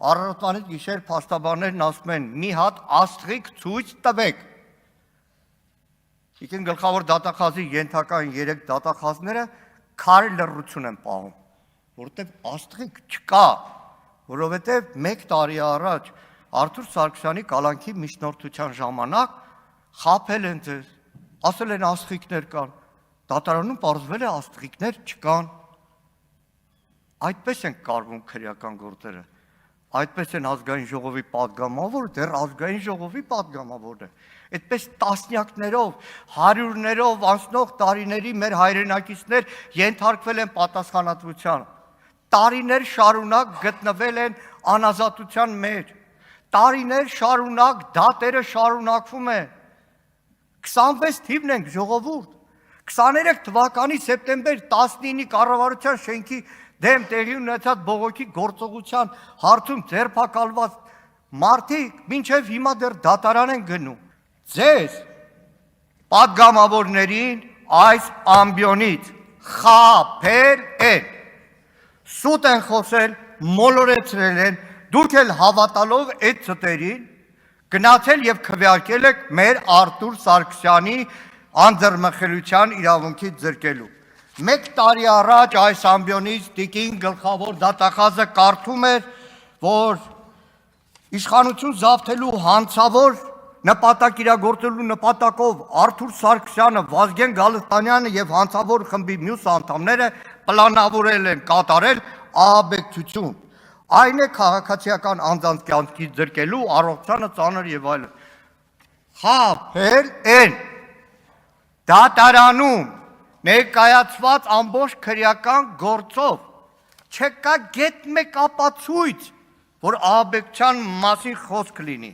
Առավոտվանից գիշեր փաստաբաններն ասում են մի հատ աստղիկ ցույց տվեք։ Իքին գլխավոր դատախազի ենթակային 3 դատախազները քարի լռություն են պահում, որովհետև աստղիկ չկա, որովհետև 1 տարի առաջ Արթուր Սարգսյանի կալանքի միջնորդության ժամանակ խաբել են ձեզ, ասել են աստղիկներ կան, դատարանում պարզվել է աստղիկներ չկան։ Այդպես են կարվում քրեական գործերը, այդպես են ազգային ժողովի պատգամավորը, դեռ ազգային ժողովի պատգամավորն է։ Այդպես տասնյակներով, հարյուրներով անցնող տարիների մեր հայրենակիցներ ենթարկվել են պատասխանատվության, տարիներ շարունակ գտնվել են անազատության մեջ, տարիներ շարունակ դատերը շարունակվում են։ 26 թիվն ենք ժողովուրդ, 23 թվականի սեպտեմբեր 19-ի կառավարության շենքի դեմ տեղի ունեցած բողոքի գործողության հարցում ձերբակալված մարդիկ մինչև հիմա դեռ դատարան են գնում։ Ձեզ պատգամավորներին այս ամբիոնից խաբել են, սուտ են խոսել, մոլորեցրել են, դուք էլ հավատալով այդ ծտերին գնացել եւ քվեարկել եք մեր Արթուր Սարգսյանի անձեռմխելիության իրավունքից զրկելու։ 1 տարի առաջ այս ամբիոնից տիկին գլխավոր դատախազը կարդում էր, որ իշխանություն զավթելու հանցավոր նպատակ իրագործելու նպատակով Արթուր Սարգսյանը, Վազգեն Գալստանյանը եւ հանցավոր խմբի մյուս անդամները պլանավորել են կատարել ահաբեկչություն։ Այն է քաղաքացիական անձանց կյանքից զրկելու, առողջանը ծանր եւ այլն։ Խաբել են դատարանում ներկայացված ամբողջ քրեական գործով չկա գետ մեկ ապացույց, որ ահաբեկչության մասին խոսք լինի։